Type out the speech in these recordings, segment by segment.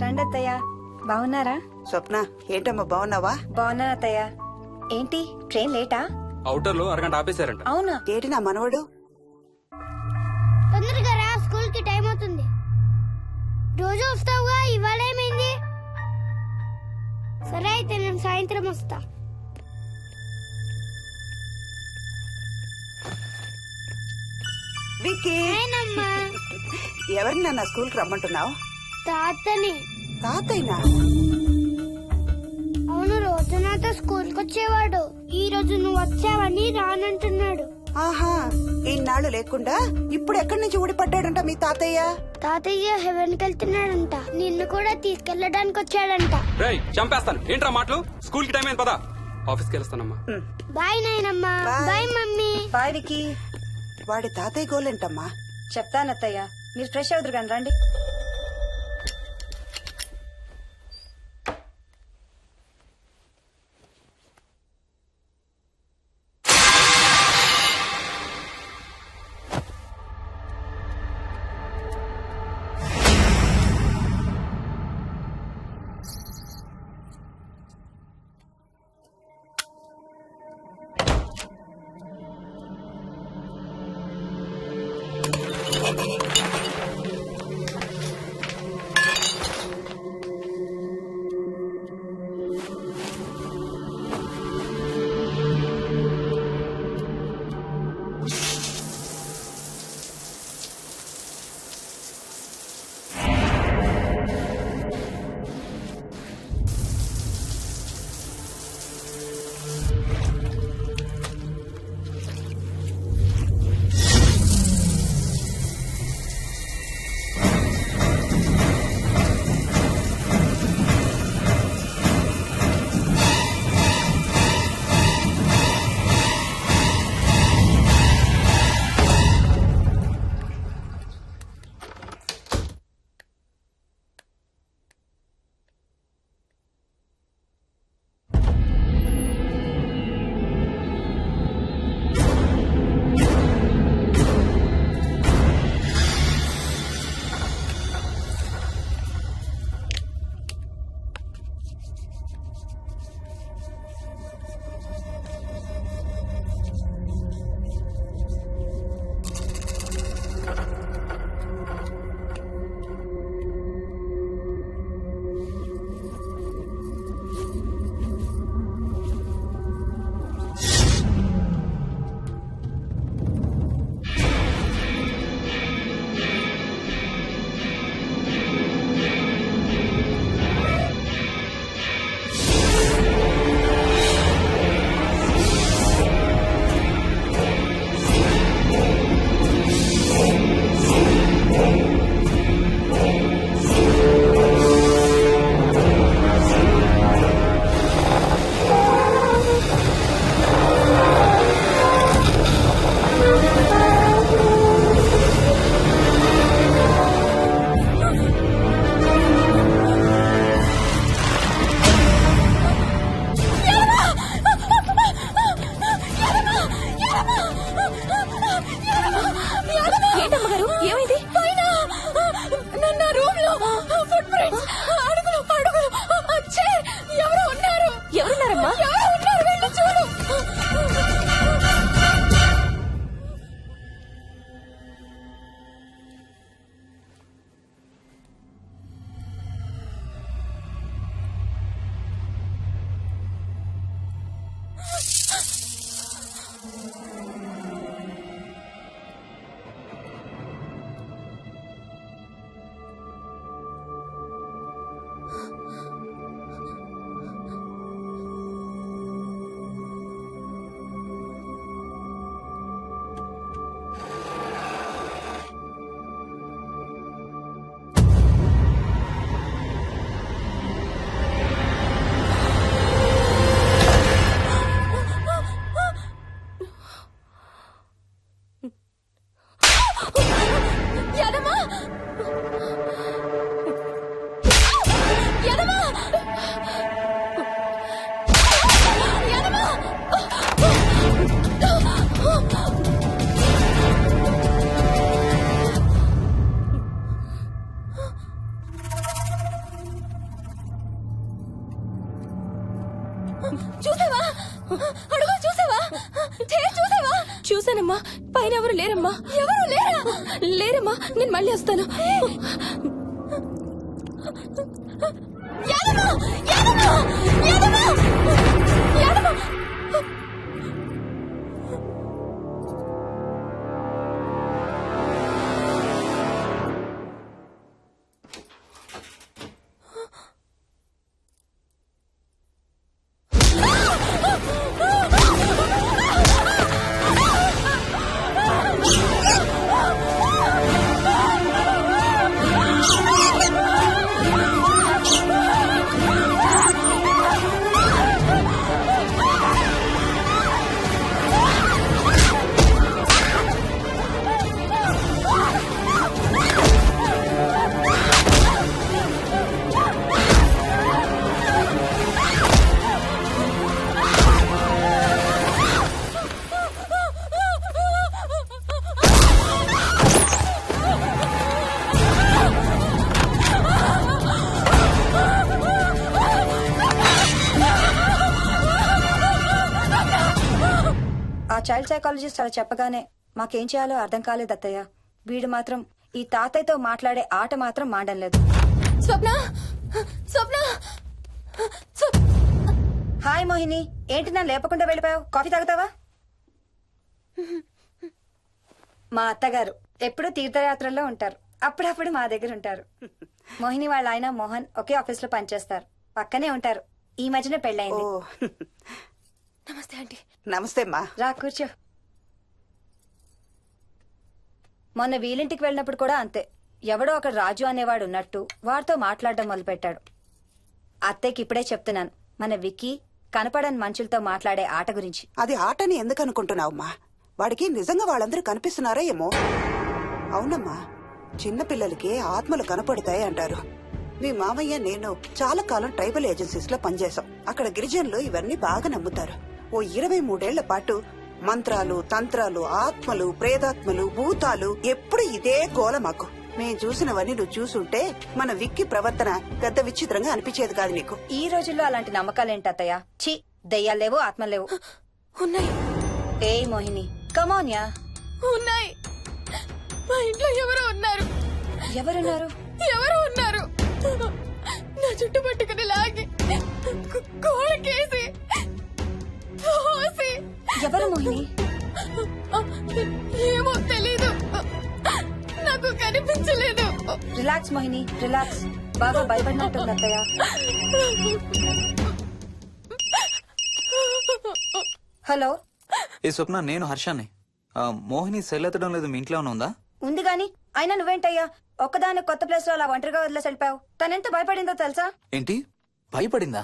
రండి అత్తయ్య. బాగున్నారా? స్వప్న ఏంటమ్మా బాగున్నావా? బాగున్నాను అత్తయ్య. ఏంటి ట్రైన్ లేటా? అవుటర్ లో అరగంట ఆపేశారంట. అవునా? ఏంటి నా మనవడు? తొందరగా రా, స్కూల్ కి టైం అవుతుంది. రోజు వస్తావుగా, ఇవాళ ఏమైంది? సరే అయితే నేను సాయంత్రం వస్తా. విక్కీ, నేనమ్మా ఎవరిని నా స్కూల్ కి రమ్మంటున్నావు? తాతని. తాతయ్యనా? అవును, రోజు నాతో స్కూల్ కి వచ్చేవాడు. ఈ రోజు నువ్వు వచ్చావని రానంటున్నాడు. ఆహా, ఇన్నాళ్ళు లేకుండా ఇప్పుడు ఎక్కడి నుంచి ఊడిపడ్డాడంట మీ తాతయ్య? తాతయ్య హెవెన్ కి వెళ్తున్నాడంట. నిన్ను కూడా తీసుకెళ్లడానికి వచ్చాడంట. రేయ్ చంపేస్తాను. ఏంట్రా మాటలు? స్కూల్ కి టైం అయింది పదా. ఆఫీస్కి వెళ్ళొస్తానమ్మా. బాయ్ నాయనమ్మా. Bye. Bye mummy. Bye Vicky. వాడి తాతయ్య గోలేంటమ్మా? చెప్తాను అత్తయ్య, మీరు ఫ్రెష్ అవుతురు కానీ రండి. చూసావా అడుగు చూసావా చూసావా? చూసానమ్మా, పైన ఎవరు లేరమ్మా. ఎవరు లేరమ్మా. నేను మళ్ళీ వస్తాను. యాదమ్మ! యాదమ్మ! యాదమ్మ! యాదమ్మ! ఆ చైల్డ్ సైకాలజిస్ట్ అలా చెప్పగానే మాకేం చేయాలో అర్థం కాలేదు అత్తయ్య. వీడు మాత్రం ఈ తాతయ్యతో మాట్లాడే ఆట మాత్రం మాడం లేదు. స్వప్న! స్వప్న! హాయ్ మోహిని, ఏంటి నన్ను లేపకుండా వెళ్ళిపోయావు? కాఫీ తాగుతావా? మా అత్తగారు ఎప్పుడూ తీర్థయాత్రల్లో ఉంటారు, అప్పుడప్పుడు మా దగ్గర ఉంటారు. మోహిని వాళ్ళ ఆయన మోహన్ ఒకే ఆఫీస్ లో పనిచేస్తారు, పక్కనే ఉంటారు. ఈ మధ్యనే ఓ పెళ్ళయింది. నమస్తే ఆంటీ. నమస్తే అమ్మా. రా కూర్చో. మొన్న వీలింటికి వెళ్ళినప్పుడు కూడా అంతే. ఎవడో ఒక రాజు అనేవాడు ఉన్నట్టు వాడితో మాట్లాడడం మొదలుపెట్టాడు. అత్తయ్యకి ఇప్పుడే చెప్తున్నాను, మన విక్కీ కనపడని మనుషులతో మాట్లాడే ఆట గురించి. అది ఆటని ఎందుకు అనుకుంటున్నావమ్మా? వాడికి నిజంగా వాళ్ళందరూ కనిపిస్తున్నారా ఏమో. అవునమ్మా, చిన్నపిల్లలకి ఆత్మలు కనపడతాయి అంటారు. మీ మామయ్య నేను చాలా కాలం ట్రైబల్ ఏజెన్సీస్ లో పనిచేశాం. అక్కడ గిరిజనులు ఇవన్నీ బాగా నమ్ముతారు. ఓ 23 ఏళ్ల పాటు మంత్రాలు, తంత్రాలు, ఆత్మలు, ప్రేతాత్మలు, భూతాలు, ఎప్పుడు ఇదే గోల మాకు. మేం చూసినవన్నీ నువ్వు చూసుంటే మన విక్కి ప్రవర్తన పెద్ద విచిత్రంగా అనిపించేది కాదు నీకు. ఈ రోజుల్లో అలాంటి నమ్మకాలేంటి అత్తయ్య? ఛీ, దెయ్యాలేవు, ఆత్మలేవు. ఉన్నాయి. ఏ మోహిని, కమోన్యా. ఉన్నాయి. మా ఇంట్లో ఎవరో ఉన్నారు. ఎవరున్నారు? ఎవరో ఉన్నారు. నా చుట్టు పట్టుకుని లాగి కోళ్ళకేసి తోసి. ఎవరు మోహిని? ఏమో తెలీదు, నాకు కనిపించలేదు. Relax Mohini, relax. బాగా భయపడినట్టుంది అత్తయ్య. హలో. ఏ స్వప్న, నేను హర్షాన్ని. మోహిని సెల్ ఎత్తడం లేదు, మీ ఇంట్లో ఏమైనా ఉందా? ఉంది గాని, అయినా నువ్వేంటయ్యా ఒక్కదాని కొత్త ప్లేస్ లో అలా ఒంటరిగా వదిలేసి వెళ్ళిపోయావు? తనెంత భయపడిందో తెలుసా? ఏంటి, భయపడిందా?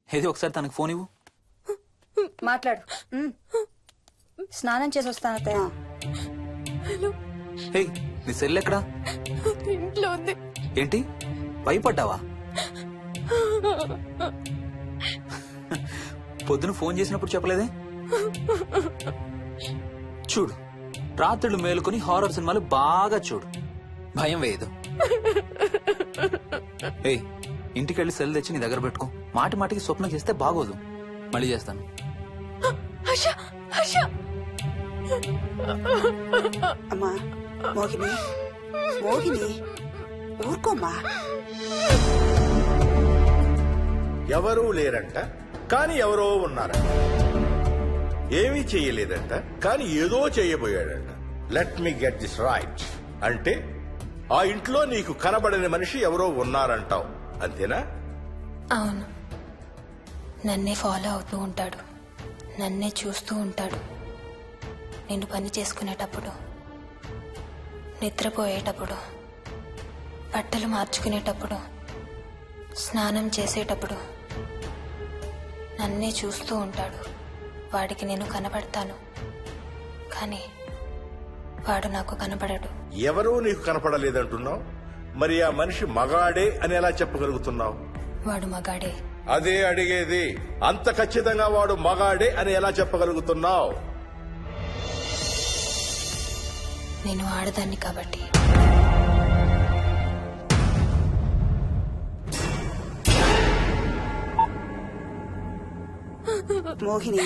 ఏది ఒకసారి తనకు ఫోన్ ఇవ్వు. మాట్లాడు. స్నానం చేసి వస్తాను అత్తయ్య. హే, నీ సెల్ ఎక్కడా? ఇంట్లో ఉంది. ఏంటి, భయపడ్డావా? పొద్దున ఫోన్ చేసినప్పుడు చెప్పలేదే? చూడు, రాత్రులు మేలుకొని హారర్ సినిమాలు బాగా చూడు, భయం వేయదు. ఏయ్, ఇంటికెళ్ళి సెల్ తెచ్చి నీ దగ్గర పెట్టుకో. మాటి మాటికి స్వప్నం చేస్తే బాగోదు. మళ్ళీ చేస్తాను. హర్ష, హర్ష. అమ్మా మోహిని, మోహిని ఊరుకోమ్మా. ఎవరూ లేరంట, కానీ ఎవరో ఉన్నారంట. ఏమీ చెయ్యలేదంట, కానీ ఏదో చెయ్యబోయాడంట. Let me get this right. అంటే ఆ ఇంట్లో నీకు కనబడని మనిషి ఎవరో ఉన్నారంటావు, అంతేనా? అవును, నన్నే ఫాలో అవుతూ ఉంటాడు, నన్నే చూస్తూ ఉంటాడు. నేను పని చేసుకునేటప్పుడు, నిద్రపోయేటప్పుడు, బట్టలు మార్చుకునేటప్పుడు, స్నానం చేసేటప్పుడు నన్నే చూస్తూ ఉంటాడు. వాడికి నేను కనబడతాను, కానీ వాడు నాకు కనబడడు. ఎవరూ నీకు కనపడలేదంటున్నావు, మరి ఆ మనిషి మగాడే అని ఎలా చెప్పగలుగుతున్నావు? వాడు మగాడే. అదే అడిగేది, అంత ఖచ్చితంగా వాడు మగాడే అని ఎలా చెప్పగలుగుతున్నావు? నేను ఆడదాన్ని కాబట్టి. మోహిని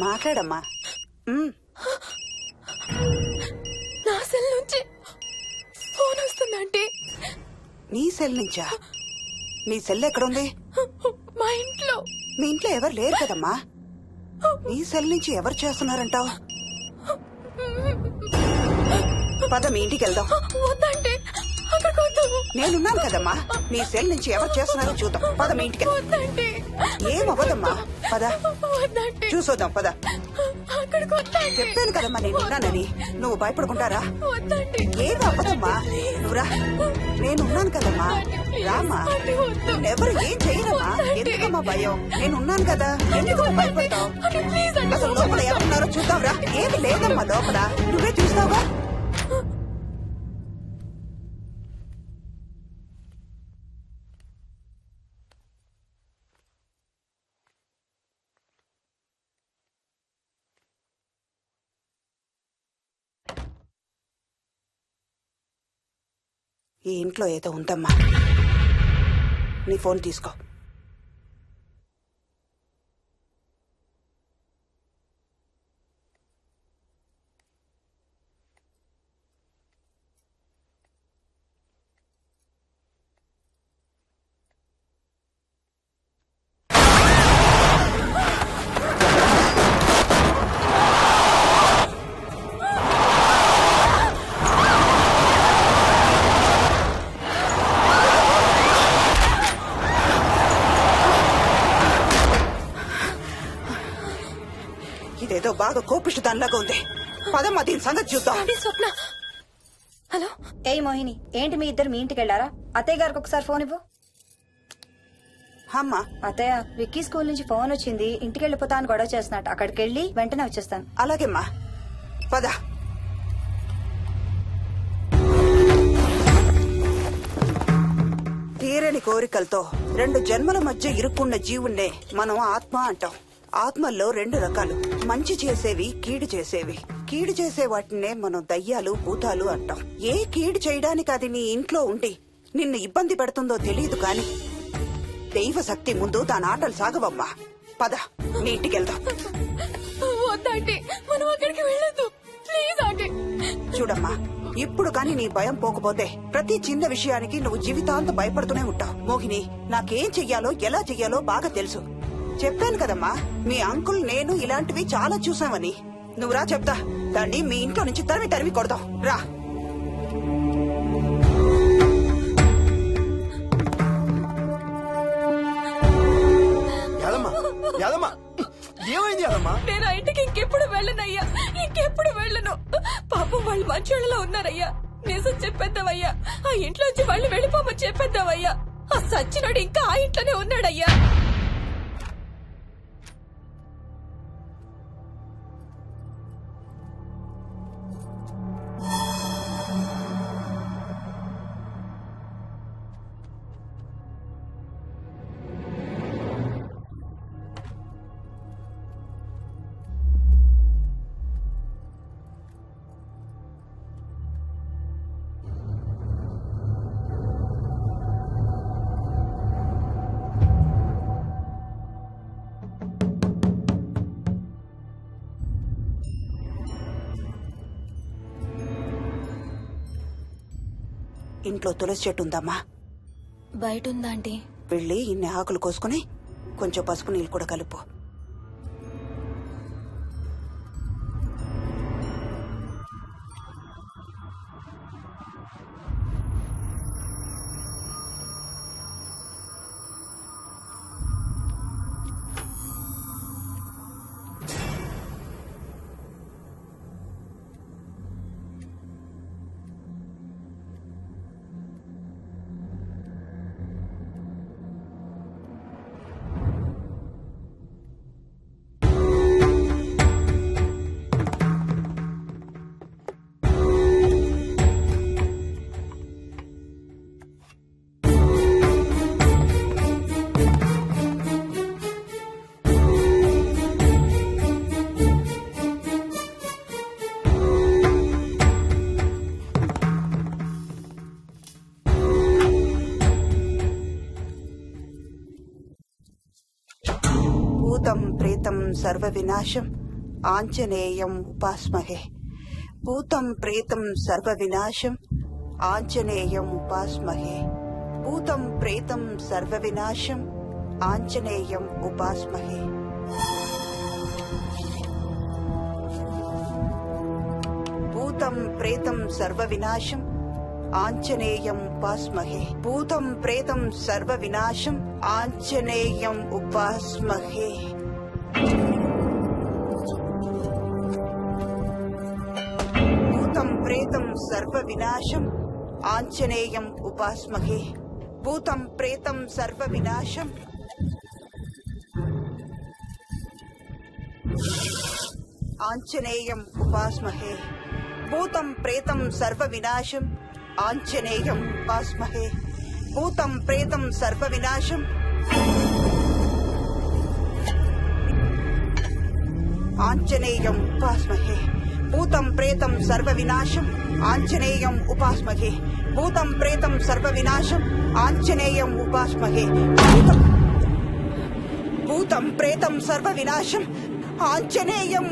మాట్లాడమ్మా. నా సెల్ నుంచి ఫోన్ వస్తుందంటే నీ సెల్ నుంచా? నీ సెల్ ఎక్కడుంది? మా ఇంట్లో. మీ ఇంట్లో ఎవరు లేరు కదమ్మా. నీ సెల్ నుంచి ఎవరు చేస్తున్నారంటావు? పద మీ ఇంటికి వెళ్దాం. వద్దంటే అక్కడికి వద్దు. నేనున్నాను కదమ్మా. నీ సెల్ నుంచి ఎవరు చేస్తున్నారో చూద్దాం. పద మీ ఇంటికి. వద్దంటే ఏమవ్వదమ్మా, పద వద్దంటే చూసొద్దాం. పద. అక్కడికి వద్దంటే చెప్పాను కదమ్మా నేనున్నానని. నువ్వు భయపడుకుంటారా? వద్దంటే ఏమి అవ్వదమ్మా. నువ్వురా, నేనున్నాను కదమ్మా. రామా, ఎవరు ఏం చేయరమ్మా. ఎందుకమ్మా భయం? నేనున్నాను కదా, ఎందుకమ్మా భయపడతావు? అసలు లోపల ఎవరున్నారో చూద్దాంరా. ఏమి లేదమ్మా లోపల, నువ్వే చూస్తావా? ఈ ఇంట్లో ఏదో ఉందమ్మా. నీ ఫోన్ తీసుకో. ఇదేదో బాగా కోపిష్టి దానిలాగా ఉంది. పదమ్మా దీని సంగతి చూద్దాం. స్వప్న. హలో. ఏయ్ మోహిని, ఏంటి మీ ఇద్దరు మీ ఇంటికి వెళ్లారా? అత్తయ్య గారికి ఒకసారి ఫోన్ ఇవ్వు. అమ్మా. అత్తయ్య, విక్కీ స్కూల్ నుంచి ఫోన్ వచ్చింది. ఇంటికి వెళ్ళిపోతా అని గొడవ చేస్తున్నట్టు. అక్కడికి వెళ్ళి వెంటనే వచ్చేస్తాను. అలాగేమ్మా, పద. తీరని కోరికలతో 2 జన్మల మధ్య ఇరుక్కున్న జీవుణ్ణే మనం ఆత్మ అంటాం. ఆత్మల్లో 2 రకాలు, మంచి చేసేవి, కీడు చేసేవి. కీడు చేసే వాటినే మనం దయ్యాలు, భూతాలు అంటాం. ఏ కీడు చేయడానికి అది నీ ఇంట్లో ఉండి నిన్ను ఇబ్బంది పెడుతుందో తెలియదు కాని దైవ శక్తి ముందు దాని ఆటలు సాగవమ్మా. పద నీ ఇంటికి వెళ్దాం. వద్దంటే మనం అక్కడికి వెళ్ళొద్దు. ప్లీజ్ అంటే. చూడమ్మా, ఇప్పుడు కాని నీ భయం పోకపోతే ప్రతి చిన్న విషయానికి నువ్వు జీవితాంతం భయపడుతూనే ఉంటావు. మోహిని, నాకేం చెయ్యాలో ఎలా చెయ్యాలో బాగా తెలుసు. చెప్పాను కదమ్మా, మీ అంకుల్ నేను ఇలాంటివి చాలా చూసామని. నువ్వు రా చెప్తా. దాన్ని మీ ఇంట్లో నుంచి తరిమి కొడదాం. రా. ఏమైంది యాదమ్మా? నేను ఆ ఇంటికి ఇంకెప్పుడు వెళ్ళనయ్యా, ఇంకెప్పుడు వెళ్ళను. పాపం వాళ్ళు మంచోళ్ళలో ఉన్నారయ్యా. నిజం చెప్పేద్దామయ్యా. ఆ ఇంట్లోంచి వాళ్ళు వెళ్ళిపోమని చెప్పేద్దామయ్యా. ఆ సచ్చినోడు ఇంకా ఆ ఇంట్లోనే ఉన్నాడయ్యా. ఇంట్లో తులసి చెట్టు ఉందమ్మా. బయట ఉందా ఆంటీ? వెళ్ళి ఇన్ని ఆకులు కోసుకుని కొంచెం పసుపు నీళ్ళు కూడా కలుపు. సర్వ వినాశం ఆంజనేయం ఉపాస్మహే. భూతం ప్రేతం సర్వ వినాశం ఆంజనేయం ఉపాస్మహే. భూతం ప్రేతం సర్వ వినాశం ఆంజనేయం ఉపాస్మహే. భూతం ప్రేతం సర్వ వినాశం ఆంజనేయం ఉపాస్మహే. భూతం ప్రేతం సర్వ వినాశం ఆంజనేయం ఉపాస్మహే. భూతం ప్రేతం సర్వ వినాశం ఆంజనేయం ఉపాస్మహే. భూతం ప్రేతం సర్వ వినాశం ఆంజనేయం ఉపాస్మహే. భూతం ప్రేతం సర్వ వినాశం ఆంజనేయం ఉపాస్మహే. భూతం ప్రేతం సర్వ వినాశం ఆంజనేయం ఉపాస్మహే. భూతం ప్రేతం సర్వ వినాశం ఆంజనేయం ఉపాస్మహే. భూతం ప్రేతం సర్వ వినాశం ఆంజనేయం ఉపాస్మహే. భూతం ప్రేతం సర్వ వినాశం Anjaneyam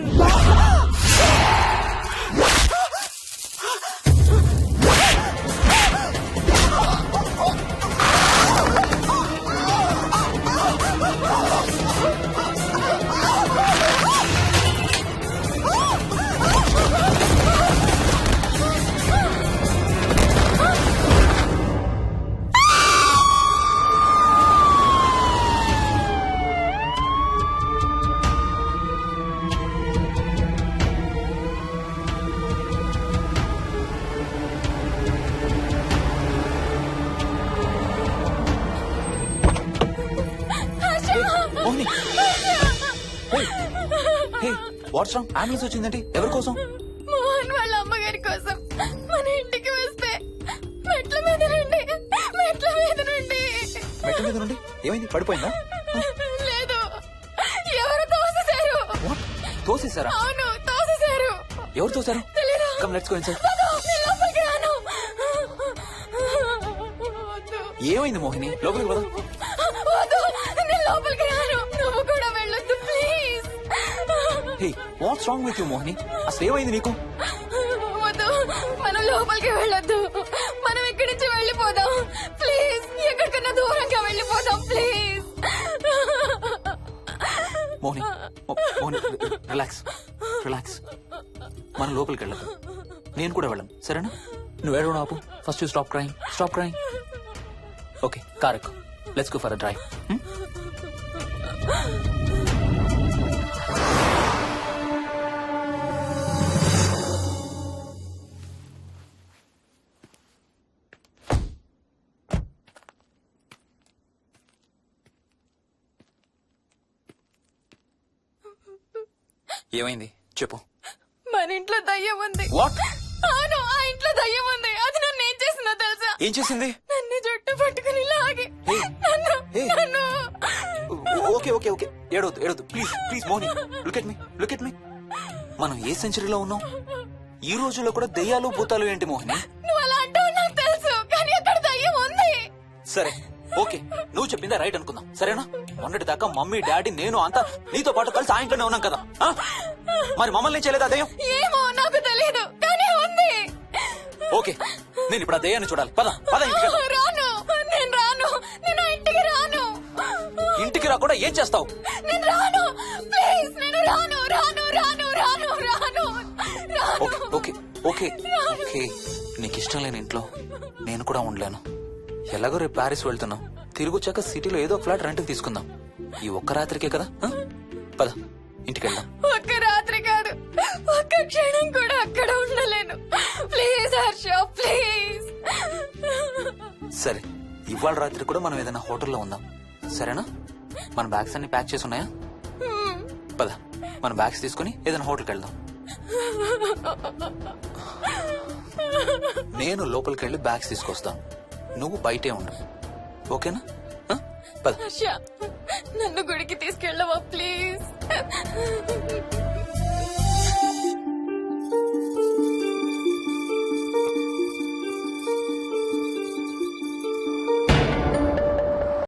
Mohini, what's wrong? Ambulance వచ్చిందంటే ఎవరి కోసం? మోహన్ వాళ్ళ అమ్మగారి కోసం. మన ఇంటికి వస్తే మెట్ల మీద నుండి మెట్ల మీద నుండి ఏమైంది? పడిపోయిందా? లేదు, ఎవరు తోసేశారు. What? తోసేశారా? అవును, తోసేశారు. ఎవరు తోసారు? తెలీదు. Come let's go inside. నేను లోపలికి రాను. వద్దు. ఏమైంది మోహిని? లోపలికి పద. వద్దు, నేను లోపలికి రాను. నువ్వు కూడా వెళ్ళొద్దు please. Hey, what's wrong with you Mohini? అసలు ఏమైంది నీకు? వద్దు, మనం లోపలికి వెళ్ళొద్దు. మనం ఇక్కడి నుంచి వెళ్ళిపోదాం ప్లీజ్. ఎక్కడికన్నా దూరంగా వెళ్ళిపోదాం please. Mohini, Mohini, relax relax. మనం లోపలికి వెళ్ళదు. నేను కూడా వెళ్ళను, సరేనా? నువ్వు ఏడవడం ఆపు. First you stop crime. Stop crime. Okay, car ఎక్కు. Let's go for a drive. ఏమైంది చెప్పు. మన ఇంట్లో దయ్యం ఉంది. వాట్? అవును, ఆ ఇంట్లో దయ్యం ఉంది. అది నన్ను ఏం చేసిందో తెలుసా? ఏం చేసింది? నన్ను జుట్టు పట్టుకుని లాగి Hey. నన్ను Hey. నన్ను ఓకే ఓకే ఓకే, ఏడవద్దు ఏడవద్దు please please. Mohini, look at me, look at me. మనం ఏ సెంచరీలో ఉన్నాం? ఈ రోజుల్లో కూడా దెయ్యాలు భూతాలు ఏంటి మోహిని? నువ్వు అలా అంటావు నాకు తెలుసు, కానీ అక్కడ దయ్యం ఉంది. సరే ఓకే, నువ్వు చెప్పిందే రైట్ అనుకుందాం, సరేనా? మొన్నటి దాకా మమ్మీ డాడీ నేను అంతా నీతో పాటు కలిసి ఆ ఇంట్లోనే ఉన్నాం కదా. ఆ? మరి మమ్మల్ని చేయలేదా దయ్యం? ఏమో నాకు తెలియదు, కానీ ఉంది. ఓకే, నేను ఇప్పుడు ఆ దయ్యాన్ని చూడాలి. పద పద ఇంటికి వెళ్దాం. రాను, నేను రాను. నేను ఆ ఇంటికి రాను. ఇంటికి రాకుండా ఏం చేస్తావు? నేను రాను ప్లీజ్. నేను రాను రాను రాను రాను రాను రాను. ఓకే ఓకే ఓకే ఓకే, నీకు ఇష్టం లేని ఇంట్లో నేను కూడా ఉండలేను. ఎలాగో రేపు ప్యారిస్ వెళ్తున్నాం. తిరిగి వచ్చాక సిటీలో ఏదో ఫ్లాట్ రెంట్కి తీసుకుందాం. ఈ ఒక్క రాత్రికే కదా. ఆ? పద ఇంటికి వెళ్దాం. ఒక్క రాత్రి కాదు, ఒక్క క్షణం కూడా అక్కడ ఉండలేను. Please Harsha, please. సరే, ఇవాళ రాత్రి కూడా మనం ఏదైనా హోటల్లో ఉందాం, సరేనా? మన బ్యాగ్స్ అన్ని ప్యాక్ చేసి ఉన్నాయా? పద మన బ్యాగ్స్ తీసుకుని ఏదైనా హోటల్కి వెళ్దాం. నేను లోపలికి వెళ్ళి బ్యాగ్స్ తీసుకొస్తాను, నువ్వు బయటే ఉండు, ఓకేనా? ఆ? పద. హర్ష, నన్ను గుడికి తీసుకెళ్ళవా ప్లీజ్?